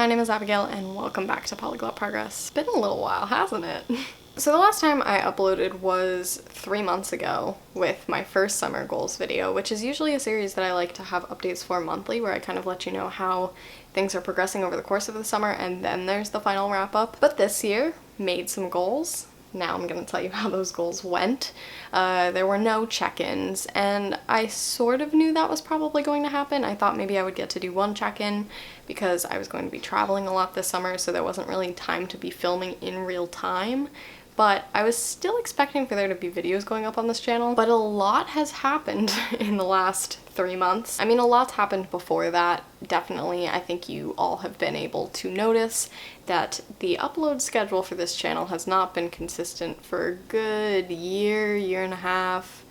my name is Abigail and welcome back to Polyglot Progress. It's been a little while, hasn't it? So the last time I uploaded was 3 months ago with my first summer goals video, which is usually a series that I like to have updates for monthly, where I kind of let you know how things are progressing over the course of the summer, and then there's the final wrap up. But this year, made some goals. Now I'm going to tell you how those goals went. There were no check-ins, and I sort of knew that was probably going to happen. I thought maybe I would get to do one check-in because I was going to be traveling a lot this summer, so there wasn't really time to be filming in real time. But I was still expecting for there to be videos going up on this channel, but a lot has happened in the last 3 months. I mean, a lot's happened before that, definitely. I think you all have been able to notice that the upload schedule for this channel has not been consistent for a good year and a half,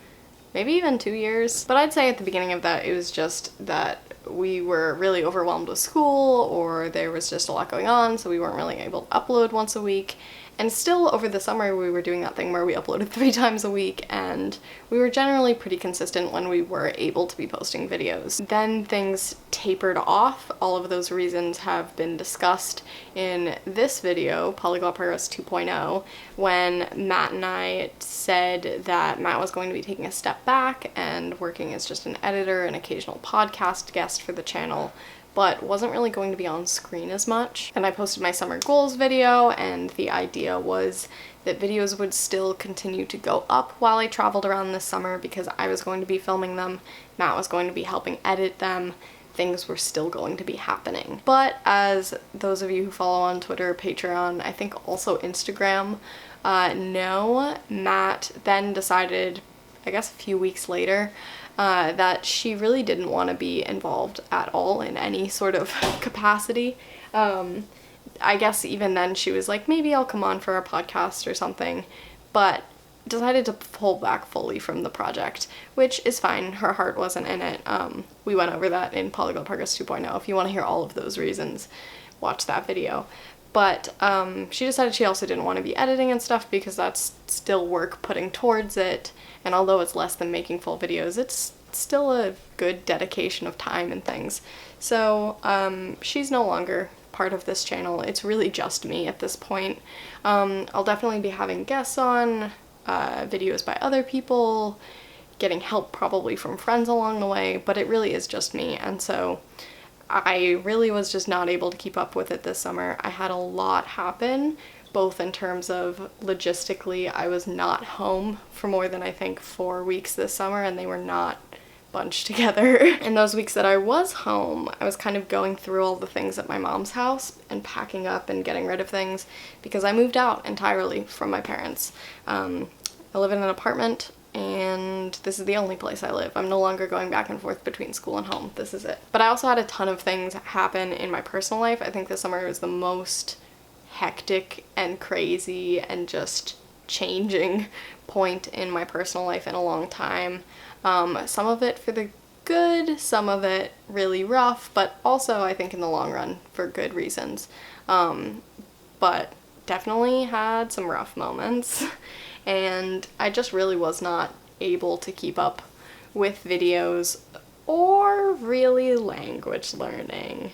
maybe even 2 years. But I'd say at the beginning of that, it was just that we were really overwhelmed with school, or there was just a lot going on, so we weren't really able to upload once a week. And still over the summer we were doing that thing where we uploaded 3 times a week, and we were generally pretty consistent when we were able to be posting videos. Then things tapered off. All of those reasons have been discussed in this video, Polyglot Progress 2.0, when Matt and I said that Matt was going to be taking a step back and working as just an editor, an occasional podcast guest for the channel, but wasn't really going to be on screen as much. And I posted my summer goals video, and the idea was that videos would still continue to go up while I traveled around this summer because I was going to be filming them, Matt was going to be helping edit them, things were still going to be happening. But as those of you who follow on Twitter, Patron, I think also Instagram, know, Matt then decided, I guess a few weeks later, that she really didn't want to be involved at all in any sort of capacity. I guess even then she was like, maybe I'll come on for a podcast or something, but decided to pull back fully from the project, which is fine. Her heart wasn't in it. We went over that in Polyglot Progress 2.0. If you want to hear all of those reasons, watch that video. But she decided she also didn't want to be editing and stuff because that's still work putting towards it. And although it's less than making full videos, it's still a good dedication of time and things. So she's no longer part of this channel. It's really just me at this point. I'll definitely be having guests on, videos by other people, getting help probably from friends along the way, but it really is just me. And so I really was just not able to keep up with it this summer. I had a lot happen, both in terms of logistically, I was not home for more than I think 4 weeks this summer, and they were not bunched together. In those weeks that I was home, I was kind of going through all the things at my mom's house and packing up and getting rid of things because I moved out entirely from my parents. I live in an apartment, and this is the only place I live. I'm no longer going back and forth between school and home. This is it. But I also had a ton of things happen in my personal life. I think this summer was the most hectic and crazy and just changing point in my personal life in a long time. Some of it for the good, some of it really rough, but also I think in the long run for good reasons. But definitely had some rough moments. And I just really was not able to keep up with videos or really language learning.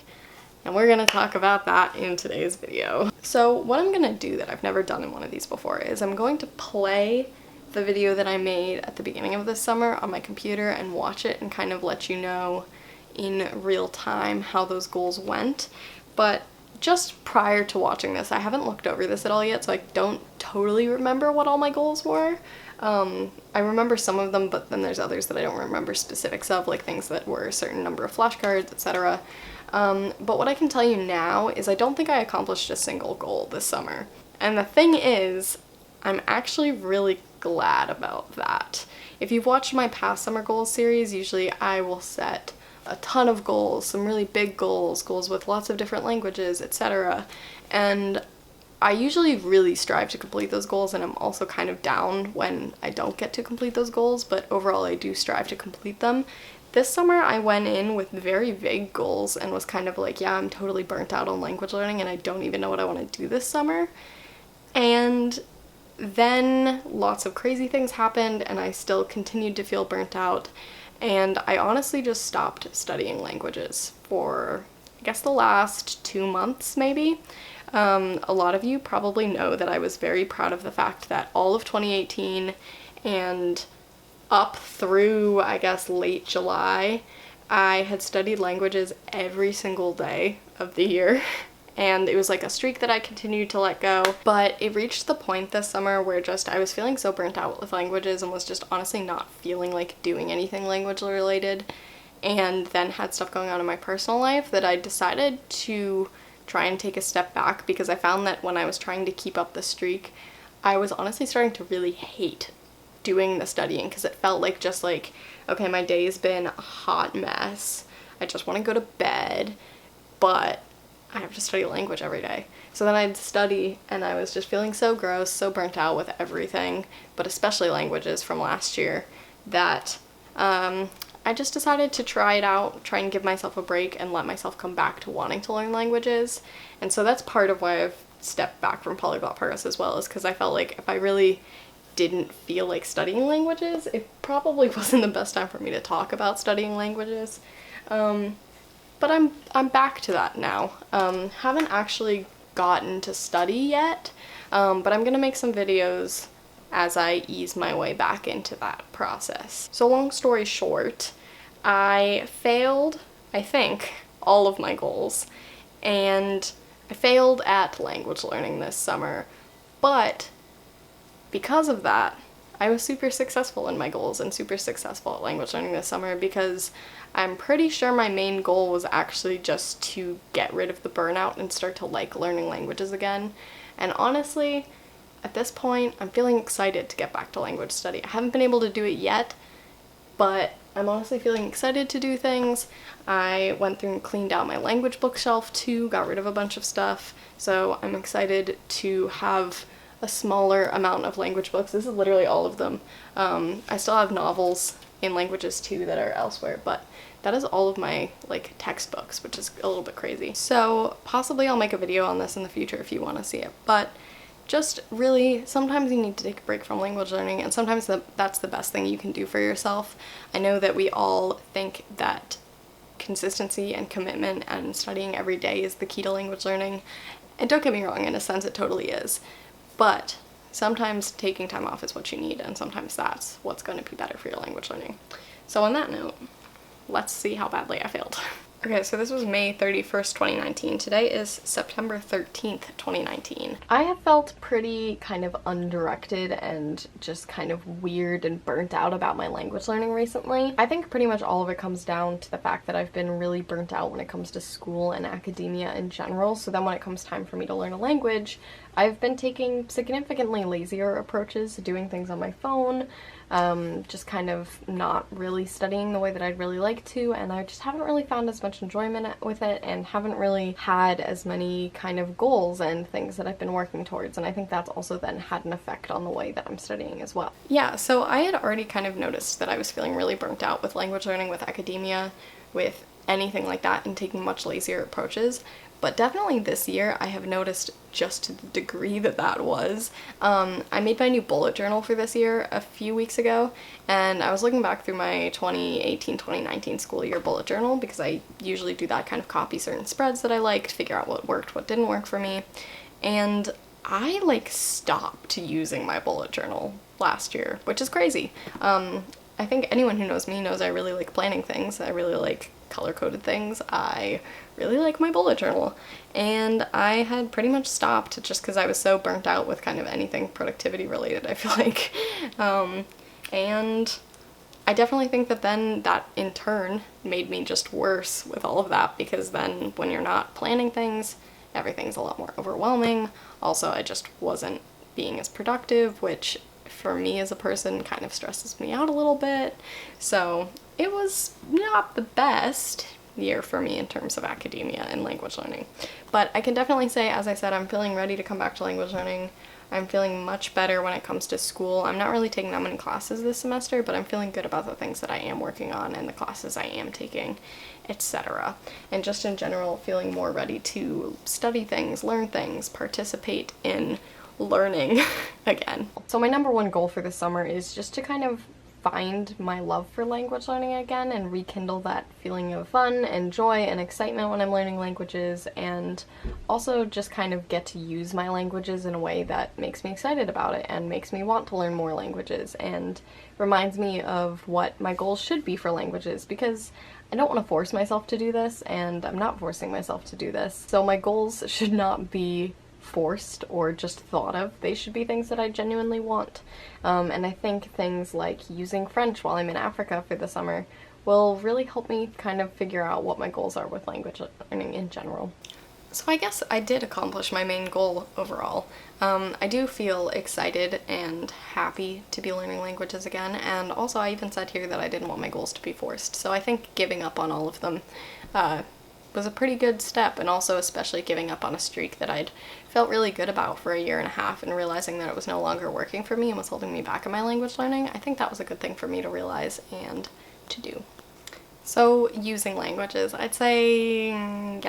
And we're gonna talk about that in today's video. So what I'm gonna do that I've never done in one of these before is I'm going to play the video that I made at the beginning of this summer on my computer and watch it and kind of let you know in real time how those goals went. But just prior to watching this, I haven't looked over this at all yet, so I don't totally remember what all my goals were. I remember some of them, but then there's others that I don't remember specifics of, like things that were a certain number of flashcards, etc. But what I can tell you now is I don't think I accomplished a single goal this summer. And the thing is, I'm actually really glad about that. If you've watched my past summer goals series, usually I will set a ton of goals, some really big goals with lots of different languages, etc. And I usually really strive to complete those goals, and I'm also kind of down when I don't get to complete those goals, but overall I do strive to complete them. This summer I went in with very vague goals and was kind of like, yeah, I'm totally burnt out on language learning and I don't even know what I want to do this summer. And then lots of crazy things happened and I still continued to feel burnt out, and I honestly just stopped studying languages for I guess the last 2 months maybe. A lot of you probably know that I was very proud of the fact that all of 2018 and up through, I guess, late July, I had studied languages every single day of the year. And it was like a streak that I continued to let go. But it reached the point this summer where just I was feeling so burnt out with languages and was just honestly not feeling like doing anything language related. And then had stuff going on in my personal life that I decided to try and take a step back, because I found that when I was trying to keep up the streak, I was honestly starting to really hate doing the studying, because it felt like just like, okay, my day's been a hot mess. I just want to go to bed, but I have to study language every day. So then I'd study and I was just feeling so gross, so burnt out with everything, but especially languages from last year, that I just decided to try it out, try and give myself a break and let myself come back to wanting to learn languages. And so that's part of why I've stepped back from Polyglot Progress as well, is because I felt like if I really didn't feel like studying languages, it probably wasn't the best time for me to talk about studying languages. But I'm back to that now. Haven't actually gotten to study yet, but I'm gonna make some videos as I ease my way back into that process. So long story short, I failed, I think, all of my goals, and I failed at language learning this summer, but because of that, I was super successful in my goals and super successful at language learning this summer, because I'm pretty sure my main goal was actually just to get rid of the burnout and start to like learning languages again. And honestly, at this point, I'm feeling excited to get back to language study. I haven't been able to do it yet, but I'm honestly feeling excited to do things. I went through and cleaned out my language bookshelf too, got rid of a bunch of stuff, so I'm excited to have a smaller amount of language books. This is literally all of them. I still have novels in languages too that are elsewhere, but that is all of my like textbooks, which is a little bit crazy. So possibly I'll make a video on this in the future if you want to see it, but just really, sometimes you need to take a break from language learning, and sometimes that's the best thing you can do for yourself. I know that we all think that consistency and commitment and studying every day is the key to language learning, and don't get me wrong, in a sense it totally is, but sometimes taking time off is what you need, and sometimes that's what's going to be better for your language learning. So on that note, let's see how badly I failed. Okay, so this was May 31st, 2019. Today is September 13th, 2019. I have felt pretty kind of undirected and just kind of weird and burnt out about my language learning recently. I think pretty much all of it comes down to the fact that I've been really burnt out when it comes to school and academia in general, so then when it comes time for me to learn a language, I've been taking significantly lazier approaches to doing things on my phone, just kind of not really studying the way that I'd really like to, and I just haven't really found as much enjoyment with it and haven't really had as many kind of goals and things that I've been working towards, and I think that's also then had an effect on the way that I'm studying as well. Yeah, so I had already kind of noticed that I was feeling really burnt out with language learning, with academia, with anything like that, and taking much lazier approaches. But definitely this year I have noticed just to the degree that that was. I made my new bullet journal for this year a few weeks ago, and I was looking back through my 2018-2019 school year bullet journal, because I usually do that, kind of copy certain spreads that I liked, figure out what worked, what didn't work for me, and I like stopped using my bullet journal last year, which is crazy. I think anyone who knows me knows I really like planning things. I really like color-coded things. I really like my bullet journal, and I had pretty much stopped just because I was so burnt out with kind of anything productivity related, I feel like. And I definitely think that then that in turn made me just worse with all of that, because then when you're not planning things, everything's a lot more overwhelming. Also, I just wasn't being as productive, which for me as a person kind of stresses me out a little bit. So it was not the best year for me in terms of academia and language learning. But I can definitely say, as I said, I'm feeling ready to come back to language learning. I'm feeling much better when it comes to school. I'm not really taking that many classes this semester, but I'm feeling good about the things that I am working on and the classes I am taking, etc. And just in general, feeling more ready to study things, learn things, participate in learning again. So my number one goal for this summer is just to kind of find my love for language learning again and rekindle that feeling of fun and joy and excitement when I'm learning languages, and also just kind of get to use my languages in a way that makes me excited about it and makes me want to learn more languages and reminds me of what my goals should be for languages, because I don't want to force myself to do this, and I'm not forcing myself to do this. So my goals should not be forced or just thought of. They should be things that I genuinely want. And I think things like using French while I'm in Africa for the summer will really help me kind of figure out what my goals are with language learning in general. So I guess I did accomplish my main goal overall. I do feel excited and happy to be learning languages again, and also I even said here that I didn't want my goals to be forced, so I think giving up on all of them was a pretty good step, and also especially giving up on a streak that I'd felt really good about for a year and a half and realizing that it was no longer working for me and was holding me back in my language learning. I think that was a good thing for me to realize and to do. So using languages, I'd say I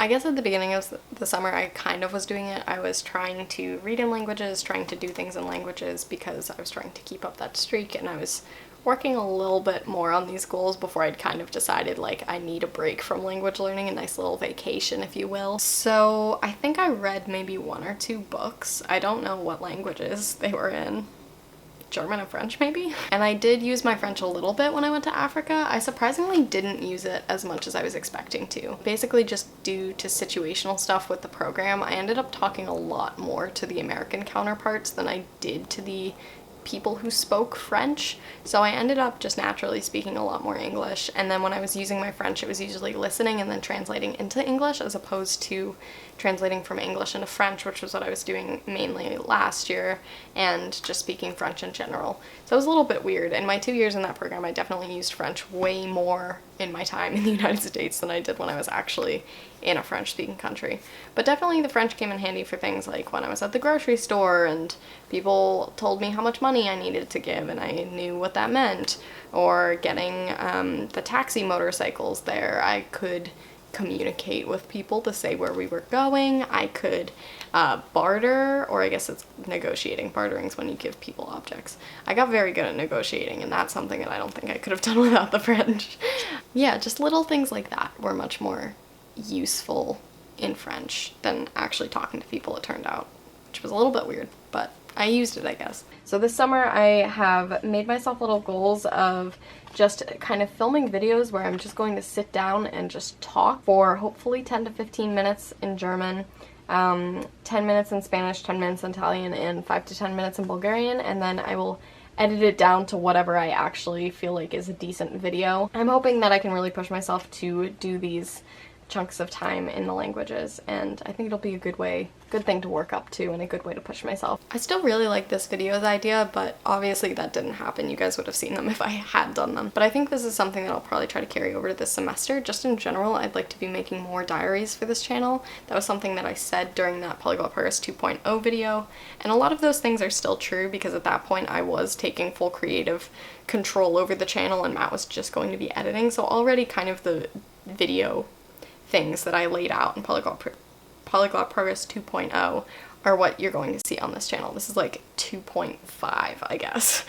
guess at the beginning of the summer I kind of was doing it. I was trying to read in languages, trying to do things in languages because I was trying to keep up that streak, and I was working a little bit more on these goals before I'd kind of decided like I need a break from language learning, a nice little vacation if you will. So I think I read maybe 1 or 2 books. I don't know what languages they were in. German and French maybe? And I did use my French a little bit when I went to Africa. I surprisingly didn't use it as much as I was expecting to. Basically just due to situational stuff with the program, I ended up talking a lot more to the American counterparts than I did to the people who spoke French, so I ended up just naturally speaking a lot more English, and then when I was using my French it was usually listening and then translating into English as opposed to translating from English into French, which was what I was doing mainly last year, and just speaking French in general. So it was a little bit weird. In my 2 years in that program I definitely used French way more in my time in the United States than I did when I was actually in a French-speaking country. But definitely the French came in handy for things like when I was at the grocery store and people told me how much money I needed to give and I knew what that meant, or getting the taxi motorcycles there. I could communicate with people to say where we were going. I could barter, or I guess it's negotiating. Bartering's when you give people objects. I got very good at negotiating, and that's something that I don't think I could have done without the French. Yeah, just little things like that were much more useful in French than actually talking to people, it turned out, which was a little bit weird, but I used it, I guess. So this summer I have made myself little goals of just kind of filming videos where I'm just going to sit down and just talk for hopefully 10 to 15 minutes in German, 10 minutes in Spanish, 10 minutes in Italian, and 5 to 10 minutes in Bulgarian, and then I will edit it down to whatever I actually feel like is a decent video. I'm hoping that I can really push myself to do these chunks of time in the languages, and I think it'll be a good thing to work up to and a good way to push myself. I still really like this video's idea, but obviously that didn't happen. You guys would have seen them if I had done them. But I think this is something that I'll probably try to carry over to this semester. Just in general, I'd like to be making more diaries for this channel. That was something that I said during that Polyglot Progress 2.0 video, and a lot of those things are still true because at that point I was taking full creative control over the channel and Matt was just going to be editing, so already kind of the video things that I laid out in Polyglot Progress 2.0 are what you're going to see on this channel. This is like 2.5, I guess.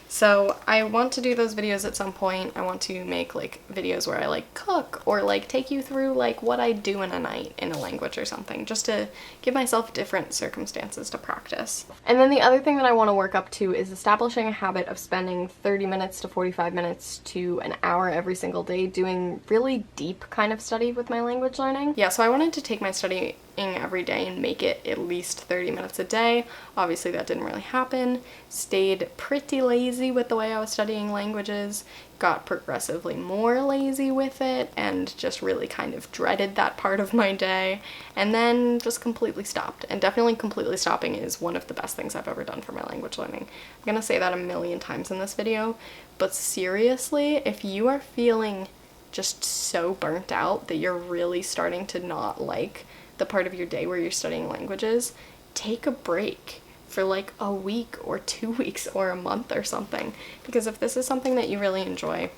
So I want to do those videos at some point. I want to make like videos where I like cook or like take you through like what I do in a night in a language or something, just to give myself different circumstances to practice. And then the other thing that I want to work up to is establishing a habit of spending 30 minutes to 45 minutes to an hour every single day doing really deep kind of study with my language learning. Yeah, so I wanted to take my studying every day and make it at least 30 minutes a day. Obviously that didn't really happen. Stayed pretty lazy with the way I was studying languages, got progressively more lazy with it, and just really kind of dreaded that part of my day, and then just completely stopped. And definitely completely stopping is one of the best things I've ever done for my language learning. I'm gonna say that a million times in this video, but seriously, if you are feeling just so burnt out that you're really starting to not like the part of your day where you're studying languages, take a break for like a week or 2 weeks or a month or something, because if this is something that you really enjoy,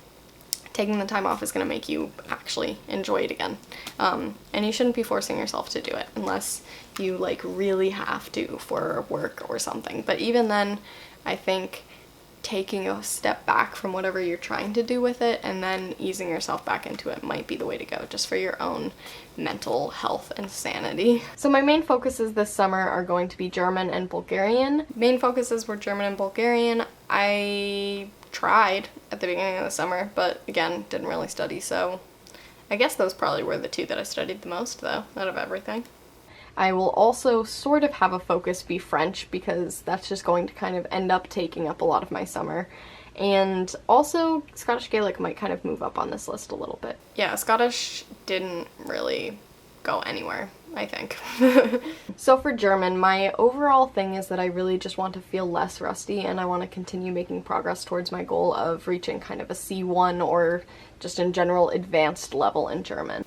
taking the time off is going to make you actually enjoy it again. And you shouldn't be forcing yourself to do it unless you like really have to for work or something. But even then, I think taking a step back from whatever you're trying to do with it and then easing yourself back into it might be the way to go, just for your own mental health and sanity. So my main focuses this summer are going to be German and Bulgarian. Main focuses were German and Bulgarian. I tried at the beginning of the summer, but again, didn't really study, so I guess those probably were the two that I studied the most, though, out of everything. I will also sort of have a focus be French, because that's just going to kind of end up taking up a lot of my summer. And also, Scottish Gaelic might kind of move up on this list a little bit. Yeah, Scottish didn't really go anywhere, I think. So for German, my overall thing is that I really just want to feel less rusty, and I want to continue making progress towards my goal of reaching kind of a C1 or just in general advanced level in German.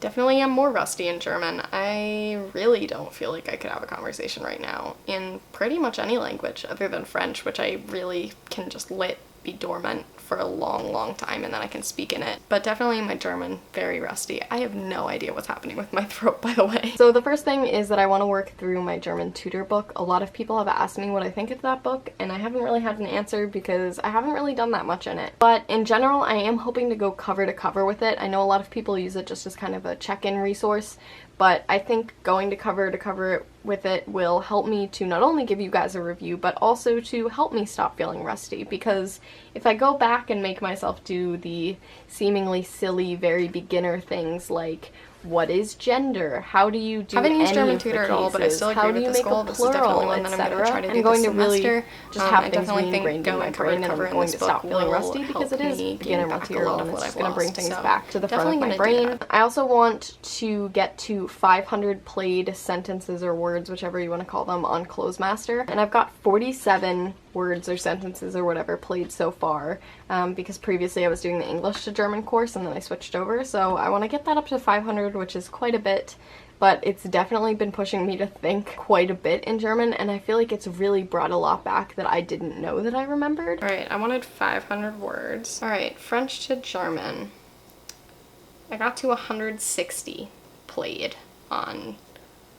Definitely am more rusty in German. I really don't feel like I could have a conversation right now in pretty much any language other than French, which I really can just let be dormant for a long time and then I can speak in it. But definitely my German, very rusty. I have no idea what's happening with my throat, by the way. So the first thing is that I want to work through my German tutor book. A lot of people have asked me what I think of that book, and I haven't really had an answer because I haven't really done that much in it. But in general, I am hoping to go cover to cover with it. I know a lot of people use it just as kind of a check-in resource, but I think going to cover with it will help me to not only give you guys a review, but also to help me stop feeling rusty, because if I go back and make myself do the seemingly silly, very beginner things like what is gender? How do you do any of the cases? But I still agree with this goal. This is definitely one that I'm going to try to do this semester. Just have things ingrained in my brain, and I'm going to stop feeling rusty because it is beginner material and it's just going to bring things back to the front of my brain. I also want to get to 500 played sentences or words, whichever you want to call them, on Closemaster, and I've got 47 words or sentences or whatever played so far, because previously I was doing the English to German course and then I switched over, so I want to get that up to 500, which is quite a bit, but it's definitely been pushing me to think quite a bit in German, and I feel like it's really brought a lot back that I didn't know that I remembered. Alright, I wanted 500 words. Alright, French to German. I got to 160 played on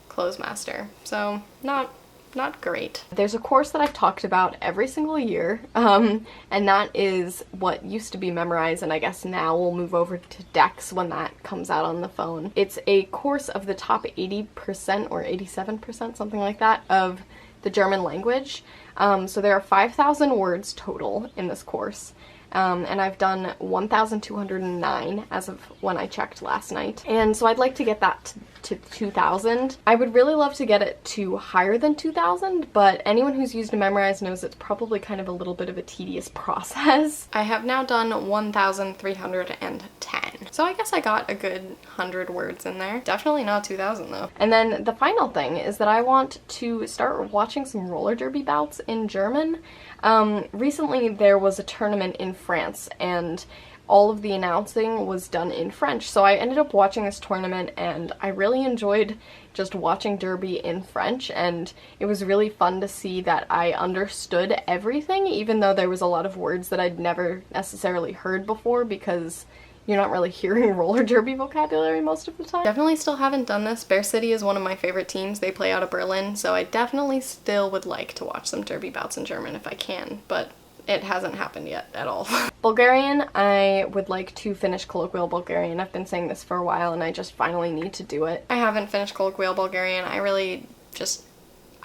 Closemaster, so not great. There's a course that I've talked about every single year, and that is what used to be Memorize, and I guess now we'll move over to Dex when that comes out on the phone. It's a course of the top 80% or 87%, something like that, of the German language. So there are 5,000 words total in this course. And I've done 1,209 as of when I checked last night. And so I'd like to get that to 2,000. I would really love to get it to higher than 2,000, but anyone who's used a Memorize knows it's probably kind of a little bit of a tedious process. I have now done 1,310. So I guess I got a good 100 words in there. Definitely not 2,000 though. And then the final thing is that I want to start watching some roller derby bouts in German. Recently there was a tournament in France and all of the announcing was done in French, so I ended up watching this tournament and I really enjoyed just watching derby in French, and it was really fun to see that I understood everything, even though there was a lot of words that I'd never necessarily heard before, because you're not really hearing roller derby vocabulary most of the time. Definitely still haven't done this. Bear City is one of my favorite teams. They play out of Berlin, so I definitely still would like to watch some derby bouts in German if I can, but it hasn't happened yet at all. Bulgarian, I would like to finish colloquial Bulgarian. I've been saying this for a while and I just finally need to do it. I haven't finished colloquial Bulgarian. I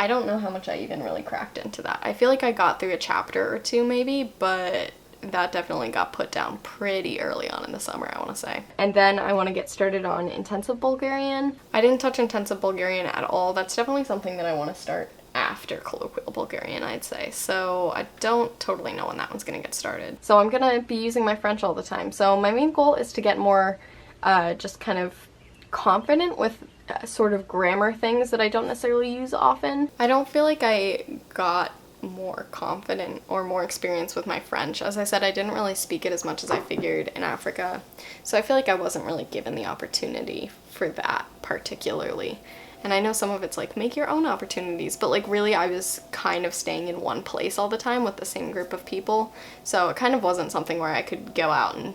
don't know how much I even really cracked into that. I feel like I got through a chapter or two maybe, but that definitely got put down pretty early on in the summer, I want to say. And then I want to get started on intensive Bulgarian. I didn't touch intensive Bulgarian at all. That's definitely something that I want to start after colloquial Bulgarian, I'd say. So I don't totally know when that one's gonna get started. So I'm gonna be using my French all the time. So my main goal is to get more just kind of confident with sort of grammar things that I don't necessarily use often. I don't feel like I got more confident or more experience with my French. As I said, I didn't really speak it as much as I figured in Africa, so I feel like I wasn't really given the opportunity for that particularly. And I know some of it's like, make your own opportunities, but like really I was kind of staying in one place all the time with the same group of people, so it kind of wasn't something where I could go out and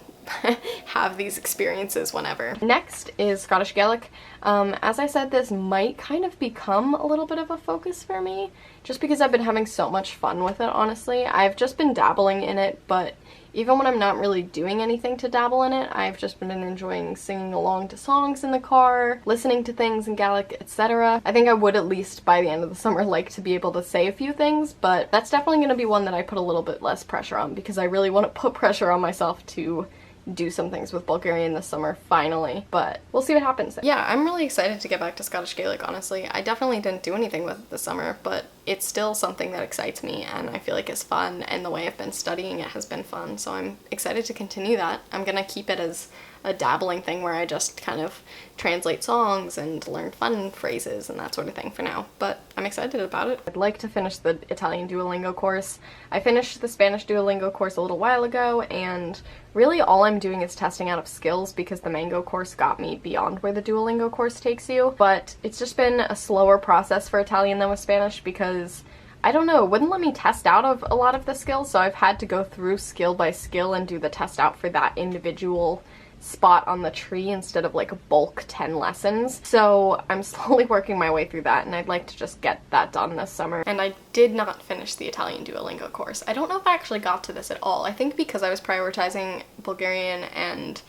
have these experiences whenever. Next is Scottish Gaelic. As I said, this might kind of become a little bit of a focus for me, just because I've been having so much fun with it, honestly. I've just been dabbling in it, but even when I'm not really doing anything to dabble in it, I've just been enjoying singing along to songs in the car, listening to things in Gaelic, etc. I think I would at least by the end of the summer like to be able to say a few things, but that's definitely going to be one that I put a little bit less pressure on, because I really want to put pressure on myself to do some things with Bulgarian this summer, finally, but we'll see what happens. Yeah, I'm really excited to get back to Scottish Gaelic, honestly. I definitely didn't do anything with it this summer, but it's still something that excites me and I feel like is fun, and the way I've been studying it has been fun, so I'm excited to continue that. I'm gonna keep it as a dabbling thing where I just kind of translate songs and learn fun phrases and that sort of thing for now, but I'm excited about it. I'd like to finish the Italian Duolingo course. I finished the Spanish Duolingo course a little while ago, and really all I'm doing is testing out of skills because the Mango course got me beyond where the Duolingo course takes you, but it's just been a slower process for Italian than with Spanish because I don't know, it wouldn't let me test out of a lot of the skills, so I've had to go through skill by skill and do the test out for that individual spot on the tree instead of like a bulk 10 lessons. So I'm slowly working my way through that, and I'd like to just get that done this summer. And I did not finish the Italian Duolingo course. I don't know if I actually got to this at all. I think because I was prioritizing Bulgarian and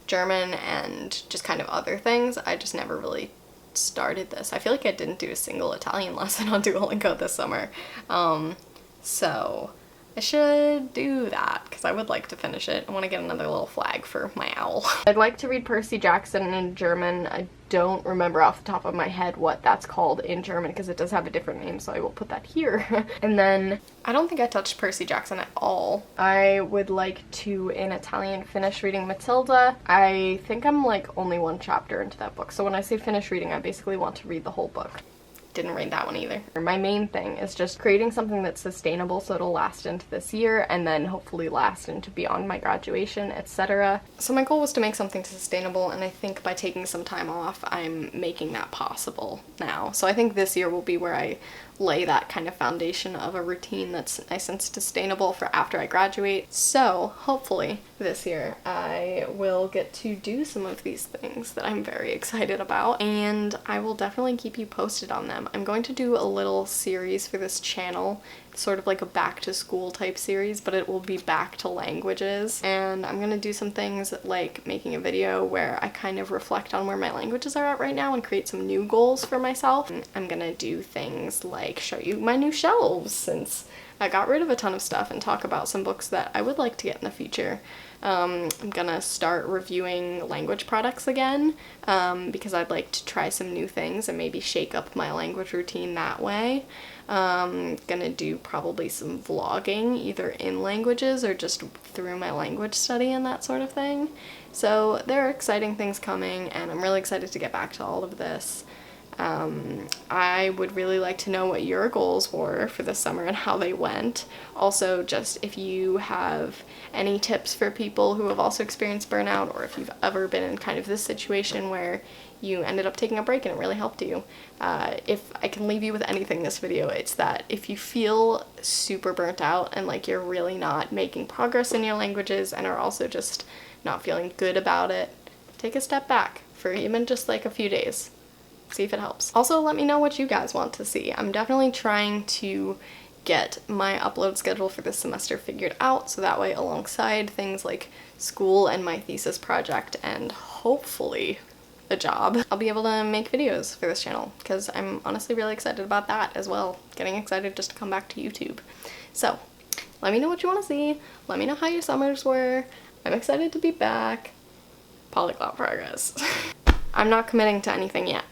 German and just kind of other things, I just never really started this. I feel like I didn't do a single Italian lesson on Duolingo this summer. So I should do that because I would like to finish it. I want to get another little flag for my owl. I'd like to read Percy Jackson in German. I don't remember off the top of my head what that's called in German because it does have a different name, so I will put that here. And then I don't think I touched Percy Jackson at all. I would like to, in Italian, finish reading Matilda. I think I'm like only one chapter into that book, so when I say finish reading, I basically want to read the whole book. Didn't read that one either. My main thing is just creating something that's sustainable so it'll last into this year and then hopefully last into beyond my graduation, etc. So my goal was to make something sustainable, and I think by taking some time off, I'm making that possible now. So I think this year will be where I lay that kind of foundation of a routine that's nice and sustainable for after I graduate. So hopefully this year I will get to do some of these things that I'm very excited about, and I will definitely keep you posted on them. I'm going to do a little series for this channel, sort of like a back to school type series, but it will be back to languages, and I'm gonna do some things like making a video where I kind of reflect on where my languages are at right now and create some new goals for myself. I'm gonna do things like show you my new shelves since I got rid of a ton of stuff, and talk about some books that I would like to get in the future. I'm gonna start reviewing language products again because I'd like to try some new things and maybe shake up my language routine that way. Gonna do probably some vlogging either in languages or just through my language study and that sort of thing. So there are exciting things coming, and I'm really excited to get back to all of this. I would really like to know what your goals were for this summer and how they went. Also, just if you have any tips for people who have also experienced burnout, or if you've ever been in kind of this situation where you ended up taking a break and it really helped you. If I can leave you with anything this video, it's that if you feel super burnt out and like you're really not making progress in your languages and are also just not feeling good about it, take a step back for even just like a few days. See if it helps. Also, let me know what you guys want to see. I'm definitely trying to get my upload schedule for this semester figured out, so that way alongside things like school and my thesis project and hopefully a job, I'll be able to make videos for this channel, because I'm honestly really excited about that as well. Getting excited just to come back to YouTube. So let me know what you want to see. Let me know how your summers were. I'm excited to be back. Polyglot Progress. I'm not committing to anything yet,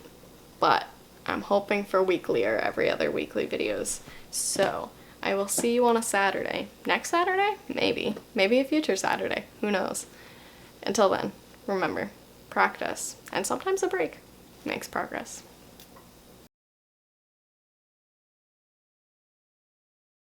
but I'm hoping for weekly or every other weekly videos. So I will see you on a Saturday. Next Saturday? Maybe. Maybe a future Saturday. Who knows? Until then, remember, practice and sometimes a break makes progress.